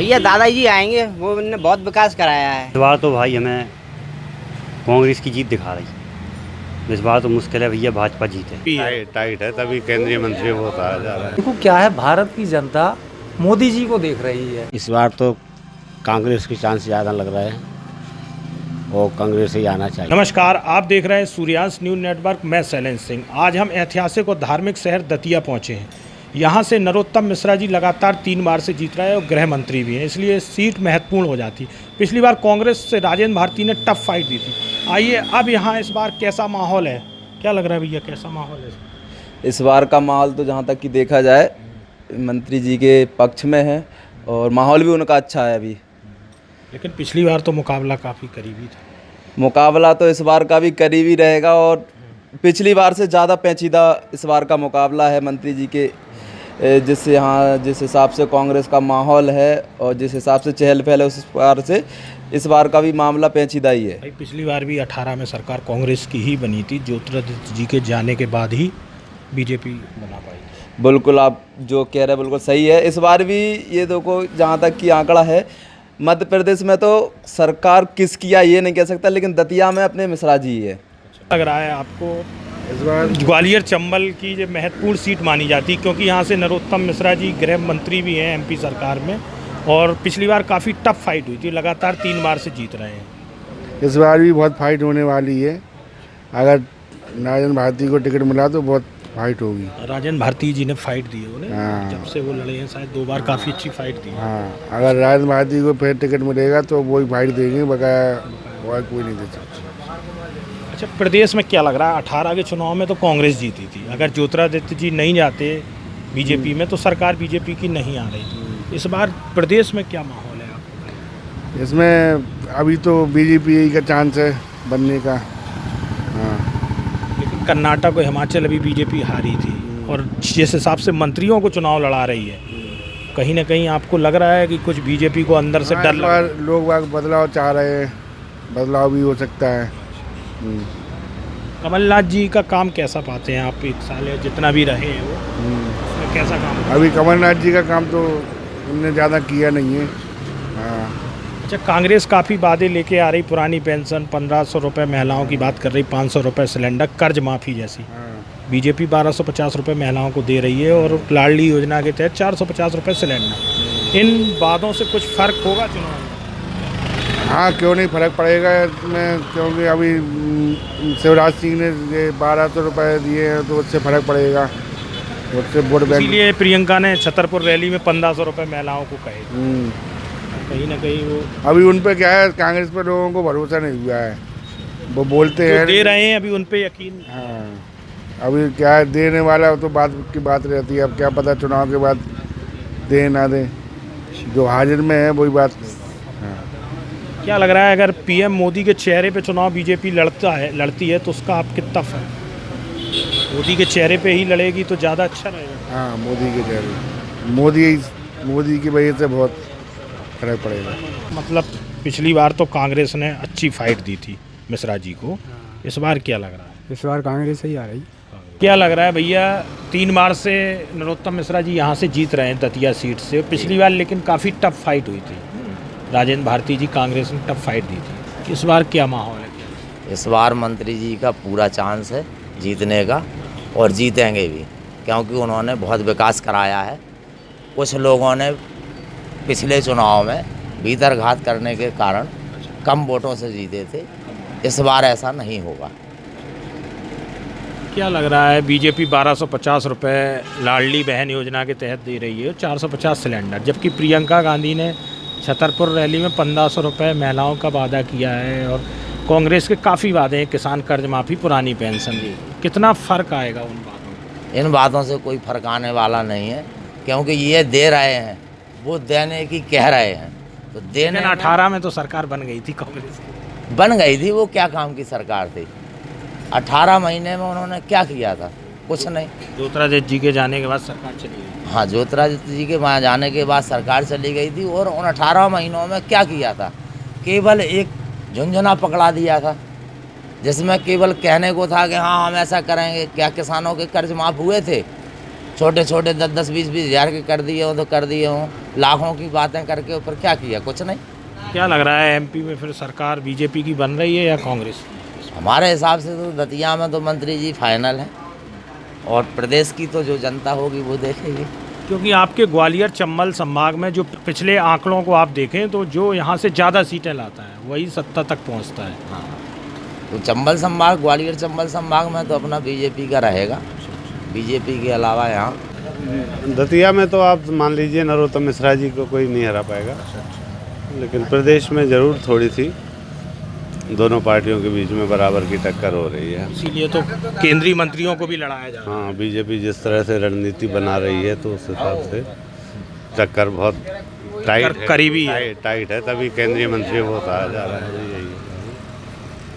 भैया दादाजी आएंगे, वो उन्होंने बहुत विकास कराया है। इस बार तो भाई हमें कांग्रेस की जीत दिखा रही है। इस बार तो मुश्किल है भैया, भाजपा जीते। टाइट है, तभी केंद्रीय मंत्री होता जा रहा है। देखो क्या है, भारत की जनता मोदी जी को देख रही है। इस बार तो कांग्रेस की चांस ज़्यादा लग रहा है और कांग्रेस ही आना चाहिए। नमस्कार, आप देख रहे हैं सूर्यांश न्यूज़ नेटवर्क। मैं शैलेंद्र सिंह। आज हम ऐतिहासिक और धार्मिक शहर दतिया पहुंचे हैं। यहां से नरोत्तम मिश्रा जी लगातार 3 बार से जीत रहे हैं और गृह मंत्री भी हैं, इसलिए सीट महत्वपूर्ण हो जाती। पिछली बार कांग्रेस से राजेंद्र भारती ने टफ फाइट दी थी। आइए अब यहाँ इस बार कैसा माहौल है, क्या लग रहा है भैया, कैसा माहौल है इस बार का माहौल? तो जहाँ तक कि देखा जाए मंत्री जी के पक्ष में है और माहौल भी उनका अच्छा है अभी। लेकिन पिछली बार तो मुकाबला काफ़ी करीबी था। मुकाबला तो इस बार का भी करीबी रहेगा और पिछली बार से ज़्यादा पेचीदा इस बार का मुकाबला है मंत्री जी के। जिस हिसाब से कांग्रेस का माहौल है और जिस हिसाब से चहल पहल है, उस बार से इस बार का भी मामला पेचीदा ही है। भाई पिछली बार भी 18 में सरकार कांग्रेस की ही बनी थी, ज्योतिरादित्य जी के जाने के बाद ही बीजेपी बना पाई। बिल्कुल, आप जो कह रहे हैं बिल्कुल सही है। इस बार भी ये देखो, जहाँ तक कि आंकड़ा है, मध्य प्रदेश में तो सरकार किसकी है ये नहीं कह सकता, लेकिन दतिया में अपने मिश्रा जी है। लग रहा है आपको इस बार ग्वालियर चंबल की जो महत्वपूर्ण सीट मानी जाती, क्योंकि यहाँ से नरोत्तम मिश्रा जी गृह मंत्री भी हैं एमपी सरकार में, और पिछली बार काफ़ी टफ फाइट हुई थी, लगातार 3 बार से जीत रहे हैं। इस बार भी बहुत फाइट होने वाली है। अगर राजेंद्र भारती को टिकट मिला तो बहुत फाइट होगी। राजेंद्र भारती जी ने फाइट दी है उन्हें। हाँ। जब से वो लड़े हैं शायद 2 बार काफ़ी अच्छी फाइट दी है। हाँ, अगर राजेंद्र भारती को फिर टिकट मिलेगा तो वही फाइट देंगे, बकाया और कोई नहीं दे सकता। अच्छा, प्रदेश में क्या लग रहा है? 18 के चुनाव में तो कांग्रेस जीती थी। अगर ज्योतिरादित्य जी नहीं जाते बीजेपी में तो सरकार बीजेपी की नहीं आ रही थी। इस बार प्रदेश में क्या माहौल है आपको? इसमें अभी तो बीजेपी का चांस है बनने का। हाँ, लेकिन कर्नाटक और हिमाचल अभी बीजेपी हारी थी, और जिस हिसाब से मंत्रियों को चुनाव लड़ा रही है, कहीं ना कहीं आपको लग रहा है कि कुछ बीजेपी को अंदर से डर लग रहा है? लोग बदलाव चाह रहे हैं, बदलाव भी हो सकता है। कमलनाथ जी का काम कैसा पाते हैं आप? 1 साल जितना भी रहे हैं वो, उसमें कैसा काम? अभी कमलनाथ जी का काम तो उनने ज़्यादा किया नहीं है। हाँ। अच्छा, कांग्रेस काफ़ी वादे लेके आ रही, पुरानी पेंशन 1500 रुपये महिलाओं की बात कर रही, 500 रुपये सिलेंडर, कर्ज माफ़ी जैसी। बीजेपी 1250 रुपये महिलाओं को दे रही है और लाडली योजना के तहत 450 रुपये सिलेंडर। इन वादों से कुछ फ़र्क होगा चुनाव में? हाँ, क्यों नहीं फ़र्क पड़ेगा इसमें, क्योंकि अभी शिवराज सिंह ने ये 1200 रुपये दिए हैं तो उससे फ़र्क पड़ेगा, उससे वोट बैंक। इसीलिए प्रियंका ने छतरपुर रैली में 1500 रुपये महिलाओं को कहे। कहीं ना कहीं वो अभी उन पे क्या है, कांग्रेस पे लोगों को भरोसा नहीं हुआ है, वो बोलते हैं दे रहे हैं, अभी उन पे यकीन। हाँ, अभी क्या है, देने वाला तो बात की बात रहती है। अब क्या पता चुनाव के बाद दे ना दे, जो हाजिर में है वही बात। क्या लग रहा है, अगर पीएम मोदी के चेहरे पे चुनाव बीजेपी लड़ती है तो उसका आप कितना फर्क? मोदी के चेहरे पे ही लड़ेगी तो ज़्यादा अच्छा रहेगा। हाँ, मोदी के चेहरे, मोदी की वजह से बहुत फर्क पड़ेगा। मतलब पिछली बार तो कांग्रेस ने अच्छी फाइट दी थी मिश्रा जी को, इस बार क्या लग रहा है? इस बार कांग्रेस ही आ रही। क्या लग रहा है भैया, 3 बार से नरोत्तम मिश्रा जी यहाँ से जीत रहे हैं दतिया सीट से। पिछली बार लेकिन काफ़ी टफ फाइट हुई थी, राजेंद्र भारती जी कांग्रेस ने टफ फाइट दी थी। इस बार क्या माहौल है? इस बार मंत्री जी का पूरा चांस है जीतने का, और जीतेंगे भी, क्योंकि उन्होंने बहुत विकास कराया है। कुछ लोगों ने पिछले चुनाव में भीतरघात करने के कारण कम वोटों से जीते थे, इस बार ऐसा नहीं होगा। क्या लग रहा है, बीजेपी 1250 रुपये लाडली बहन योजना के तहत दे रही है, 450 सिलेंडर, जबकि प्रियंका गांधी ने छतरपुर रैली में 1500 रुपये महिलाओं का वादा किया है, और कांग्रेस के काफ़ी वादे हैं, किसान कर्ज माफ़ी, पुरानी पेंशन दी। कितना फ़र्क आएगा उन बातों में? इन बातों से कोई फर्क आने वाला नहीं है, क्योंकि ये दे रहे हैं, वो देने की कह रहे हैं, तो देने। 18 में तो सरकार बन गई थी कांग्रेस की। बन गई थी, वो क्या काम की सरकार थी? 18 महीने में उन्होंने क्या किया था? कुछ नहीं। ज्योतिरादित्य जी के जाने के बाद सरकार चली गई। हाँ, ज्योतिरादित्य जी के वहाँ जाने के बाद सरकार चली गई थी, और उन 18 महीनों में क्या किया था? केवल एक झुंझुना पकड़ा दिया था, जिसमें केवल कहने को था कि हाँ हम ऐसा करेंगे। क्या किसानों के कर्ज माफ़ हुए थे? छोटे छोटे 10-10, 20-20 हज़ार के कर दिए हो तो कर दिए हों, लाखों की बातें करके ऊपर क्या किया, कुछ नहीं। क्या लग रहा है एमपी में फिर सरकार बीजेपी की बन रही है या कांग्रेस? हमारे हिसाब से तो दतिया में तो मंत्री जी फाइनल है, और प्रदेश की तो जो जनता होगी वो देखेगी। क्योंकि आपके ग्वालियर चंबल संभाग में जो पिछले आंकड़ों को आप देखें तो जो यहाँ से ज़्यादा सीटें लाता है वही सत्ता तक पहुँचता है। हाँ, तो चंबल संभाग, ग्वालियर चंबल संभाग में तो अपना बीजेपी का रहेगा, बीजेपी के अलावा यहाँ दतिया में तो आप मान लीजिए नरोत्तम मिश्रा जी को कोई नहीं हरा पाएगा, लेकिन प्रदेश में ज़रूर थोड़ी सी दोनों पार्टियों के बीच में बराबर की टक्कर हो रही है। इसीलिए तो केंद्रीय मंत्रियों को भी लड़ाया जा रहा है। हाँ, बीजेपी जिस तरह से रणनीति बना रही है तो उस हिसाब से टक्कर बहुत टाइट है, करीबी है। टाइट है, तभी केंद्रीय मंत्री को कहा जा रहा है। यही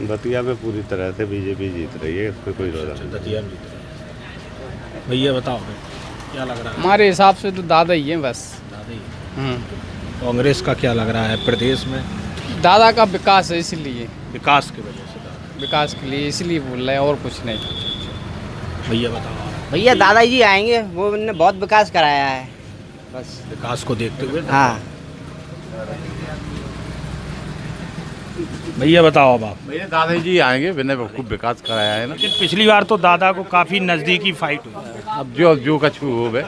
है, दतिया में पूरी तरह से बीजेपी जीत रही है, इसमें कोई रोक नहीं। दतिया में जीत रही है। भैया बताओ क्या लग रहा है? हमारे हिसाब से तो दादा ही है बस। दादा ही। कांग्रेस का क्या लग रहा है प्रदेश में? दादा का विकास है, इसलिए विकास की वजह से दादा। विकास के लिए इसलिए बोल रहे हैं, और कुछ नहीं। भैया बताओ। भैया दादाजी आएंगे, वो उन्होंने बहुत विकास कराया है बस। विकास को देखते हुए। हाँ भैया बताओ अब आप। भैया दादाजी आएंगे, मैंने खूब विकास कराया है ना। लेकिन पिछली बार तो दादा को काफ़ी नज़दीकी फाइट हुई। अब जो कछु हो गए।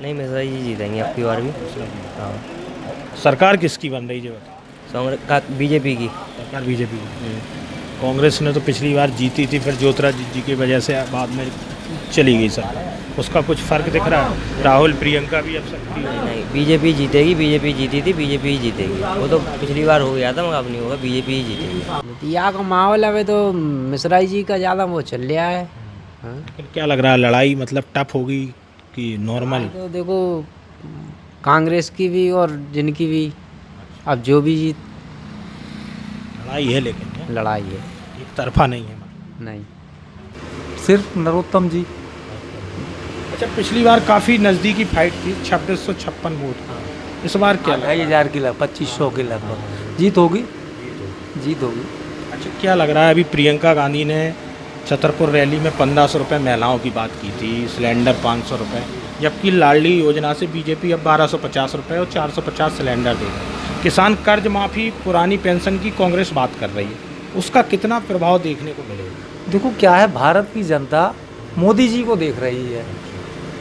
नहीं, मिश्रा जी जीतेंगे आपकी बार भी। हाँ। सरकार किसकी बन रही है बताओ? बीजेपी की। सरकार बीजेपी की। कांग्रेस ने तो पिछली बार जीती थी, फिर ज्योतिरादित्य जी की वजह से बाद में चली गई सरकार। उसका कुछ फ़र्क दिख रहा है? राहुल प्रियंका भी अब सकती है? नहीं, बीजेपी जीतेगी। बीजेपी जीती थी, बीजेपी ही जीतेगी। वो तो पिछली बार हो गया था, मगर अब नहीं होगा, बीजेपी ही जीतेगी। दतिया का माहौल अभी तो मिश्रा जी का ज़्यादा वो चल रहा है। लेकिन क्या लग रहा है, लड़ाई मतलब टफ होगी कि नॉर्मल? तो देखो कांग्रेस की भी और जिनकी भी, अब जो भी जीत, लड़ाई है, लेकिन लड़ाई है, एक तरफा नहीं है। नहीं, सिर्फ नरोत्तम जी। अच्छा, पिछली बार काफ़ी नज़दीकी फाइट थी, 2656 वोट। इस बार क्या? 2500 के लगभग, 2500 के लगभग जीत होगी। जीत होगी। अच्छा, क्या लग रहा है, अभी प्रियंका गांधी ने छतरपुर रैली में 1500 रुपये महिलाओं की बात की थी, सिलेंडर 500 रुपये, जबकि लाडली योजना से बीजेपी अब 1250 रुपये और 450 सिलेंडर देगा। किसान कर्ज माफ़ी, पुरानी पेंशन की कांग्रेस बात कर रही है, उसका कितना प्रभाव देखने को मिलेगा? देखो क्या है, भारत की जनता मोदी जी को देख रही है।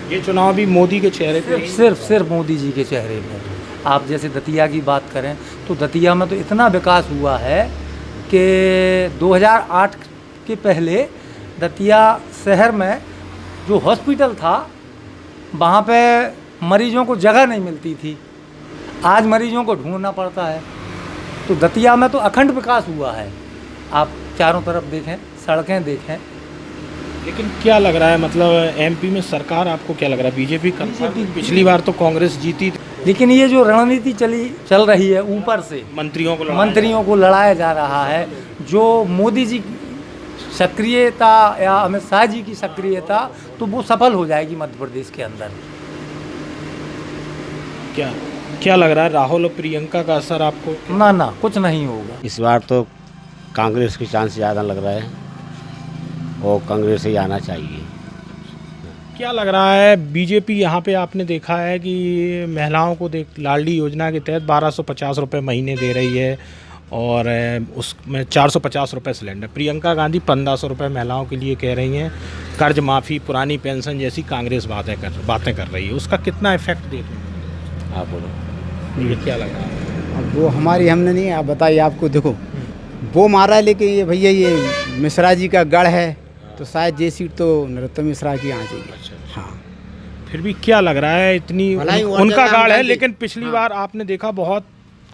ये चुनाव भी मोदी के चेहरे पे सिर्फ मोदी जी के चेहरे में। आप जैसे दतिया की बात करें तो दतिया में तो इतना विकास हुआ है कि 2008 के पहले दतिया शहर में जो हॉस्पिटल था वहाँ पे मरीजों को जगह नहीं मिलती थी, आज मरीजों को ढूंढना पड़ता है। तो दतिया में तो अखंड विकास हुआ है। आप चारों तरफ देखें, सड़कें देखें। लेकिन क्या लग रहा है, मतलब एमपी में सरकार आपको क्या लग रहा है, बीजेपी का? पिछली बार तो कांग्रेस जीती थी, लेकिन ये जो रणनीति चल रही है ऊपर से, मंत्रियों को लड़ाया जा रहा है, जो मोदी जी सक्रियता या अमित शाह जी की सक्रियता, तो वो सफल हो जाएगी मध्य प्रदेश के अंदर। क्या लग रहा है, राहुल और प्रियंका का असर आपको? ना कुछ नहीं होगा। इस बार तो कांग्रेस की चांस ज़्यादा लग रहा है और कांग्रेस ही आना चाहिए। क्या लग रहा है, बीजेपी यहाँ पे आपने देखा है कि महिलाओं को लाडली योजना के तहत 1250 रुपये महीने दे रही है और उसमें 450 रुपये सिलेंडर। प्रियंका गांधी 1500 रुपये महिलाओं के लिए कह रही हैं। कर्ज माफ़ी, पुरानी पेंशन जैसी कांग्रेस बातें कर रही है, उसका कितना इफेक्ट देखने को मिलेगा? आप बोलो, ये क्या लग रहा है? अब वो हमारी हमने नहीं, आप बताइए, आपको देखो वो मारा है, लेकिन ये भैया ये मिश्रा जी का गढ़ है, तो शायद ये सीट तो नरोत्तम मिश्रा की आना चाहिए। अच्छा। हाँ, फिर भी क्या लग रहा है, इतनी उनका गढ़ है, लेकिन पिछली बार आपने देखा बहुत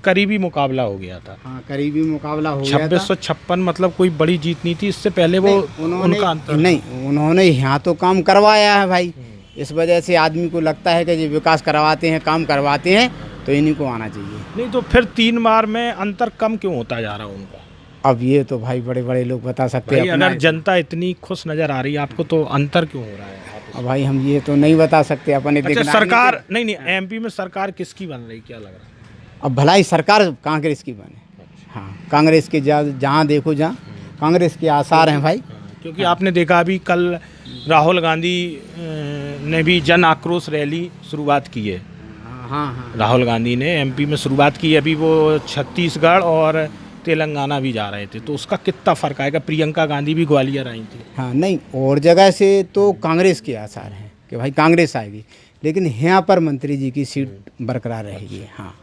करीबी मुकाबला हो गया था। हाँ, करीबी मुकाबला हो गया था। 2656 मतलब कोई बड़ी जीत नहीं थी, इससे पहले वो उन्होंने यहाँ तो काम करवाया है भाई, इस वजह से आदमी को लगता है कि ये विकास करवाते हैं, काम करवाते हैं, तो इन्हीं को आना चाहिए। नहीं तो फिर 3 बार में अंतर कम क्यों होता जा रहा उनका? अब ये तो भाई बड़े बड़े लोग बता सकते हैं। अगर जनता इतनी खुश नजर आ रही है आपको, तो अंतर क्यों हो रहा है? अब भाई हम ये तो नहीं बता सकते अपने। अच्छा, सरकार नहीं एमपी में सरकार किसकी बन रही, क्या लग रहा है? अब भलाई सरकार कांग्रेस की बने। हाँ, कांग्रेस के जहाँ देखो, जहाँ कांग्रेस के आसार हैं भाई। क्योंकि आपने देखा अभी कल राहुल गांधी ने भी जन आक्रोश रैली शुरुआत की है। हाँ। राहुल गांधी ने एमपी में शुरुआत की, अभी वो छत्तीसगढ़ और तेलंगाना भी जा रहे थे, तो उसका कितना फ़र्क आएगा? प्रियंका गांधी भी ग्वालियर आई थी। हाँ, नहीं, और जगह से तो कांग्रेस के आसार हैं कि भाई कांग्रेस आएगी, लेकिन यहाँ पर मंत्री जी की सीट बरकरार रहेगी। हाँ,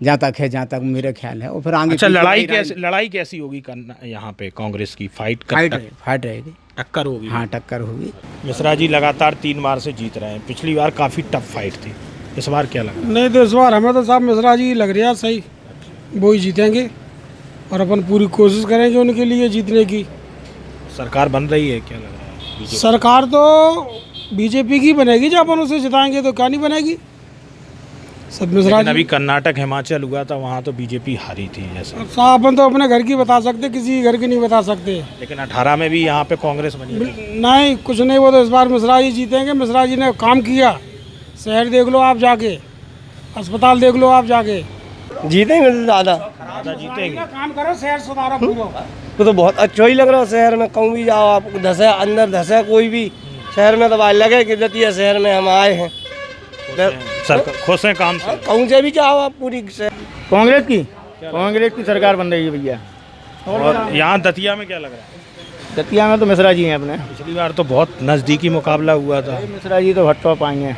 जहाँ तक मेरा ख्याल है। और फिर आगे अच्छा, लड़ाई कैसी होगी करना यहाँ पे? कांग्रेस की फाइट रहेगी, टक्कर होगी। हाँ, टक्कर होगी। मिश्रा जी लगातार 3 बार से जीत रहे हैं, पिछली बार काफ़ी टफ फाइट थी, इस बार क्या लगा? नहीं, तो इस बार हमें तो साहब मिश्रा जी लग रहा है सही, वो ही जीतेंगे और अपन पूरी कोशिश करेंगे उनके लिए जीतने की। सरकार बन रही है, क्या लग रहा है? सरकार तो बीजेपी की बनेगी, जब अपन उसे जिताएंगे तो क्या नहीं बनेगी। सब मिश्रा जी। अभी कर्नाटक हिमाचल हुआ था, वहाँ तो बीजेपी हारी थी जैसा। साहब अपन तो अपने घर की बता सकते, किसी घर की नहीं बता सकते। लेकिन 18 में भी यहाँ पे कांग्रेस बनी थी। नहीं, कुछ नहीं, वो तो इस बार मिश्रा जी जीतेंगे। मिश्रा जी ने काम किया, शहर देख लो आप जाके, अस्पताल देख लो आप जाके। जीतेंगे दादा जीतेंगे। काम करो, शहर सुधारो पूरा। तो बहुत अच्छा ही लग रहा है शहर में। कहूँ भी जाओ आप, अंदर धसे कोई भी शहर में, तो भाई लगे कि दतिया शहर में हम आए हैं। सर खुश हैं काम से? कहूँ से भी जाओ आप पूरी कांग्रेस की सरकार बन रही है भैया। और यहाँ दतिया में क्या लग रहा है? दतिया में तो मिश्रा जी हैं अपने। पिछली बार तो बहुत नज़दीकी मुकाबला हुआ था। मिश्रा जी तो हट पाएंगे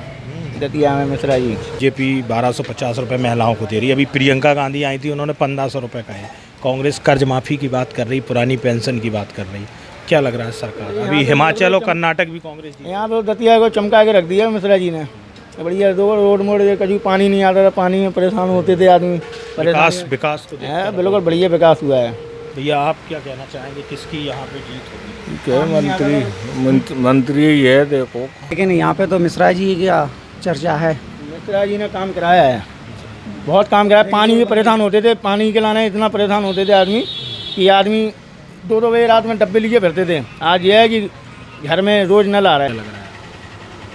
दतिया में। मिश्रा जी बीजेपी 1250 रुपये महिलाओं को दे रही है। अभी प्रियंका गांधी आई थी, उन्होंने 1500 रुपये कहे। कांग्रेस कर्ज माफ़ी की बात कर रही, पुरानी पेंशन की बात कर रही। क्या लग रहा है सरकार? अभी हिमाचल और कर्नाटक भी कांग्रेस की। यहाँ तो दतिया को चमका के रख दिया मिश्रा जी ने। बढ़िया रोड मोड़ कभी पानी नहीं आता था, पानी में परेशान होते थे आदमी। विकास को बिल्कुल बढ़िया विकास हुआ है। भैया आप क्या कहना चाहेंगे, किसकी यहाँ पे जीत होगी? मंत्री ही है देखो। लेकिन यहाँ पे तो मिश्रा जी की चर्चा है। मिश्रा जी ने काम कराया है, बहुत काम कराया। पानी में परेशान होते थे, पानी के लाने इतना परेशान होते थे आदमी कि आदमी 2-2 बजे रात में डब्बे लिए फिरते थे। आज यह है कि घर में रोज नल आ रहा है।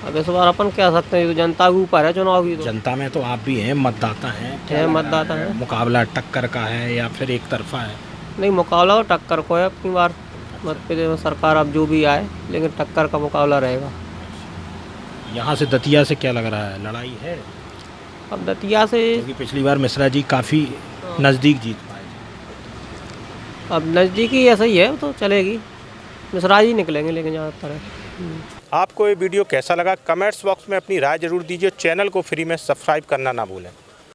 अब इस बार अपन कह सकते हैं, तो जनता के ऊपर है चुनाव की। तो जनता में तो आप भी हैं, मतदाता हैं। मतदाता है। मुकाबला टक्कर का है या फिर एक तरफा है? नहीं, मुकाबला तो टक्कर को है अपनी बार। मध्य सरकार अब जो भी आए, लेकिन टक्कर का मुकाबला रहेगा। यहाँ से दतिया से क्या लग रहा है, लड़ाई है? अब दतिया से, क्योंकि पिछली बार मिश्रा जी काफ़ी नज़दीक जीत पाए थे। अब नज़दीकी ऐसा ही है, तो चलेगी। मिश्रा जी निकलेंगे, लेकिन ज़्यादातर है। आपको ये वीडियो कैसा लगा कमेंट्स बॉक्स में अपनी राय जरूर दीजिए। चैनल को फ्री में सब्सक्राइब करना ना भूलें।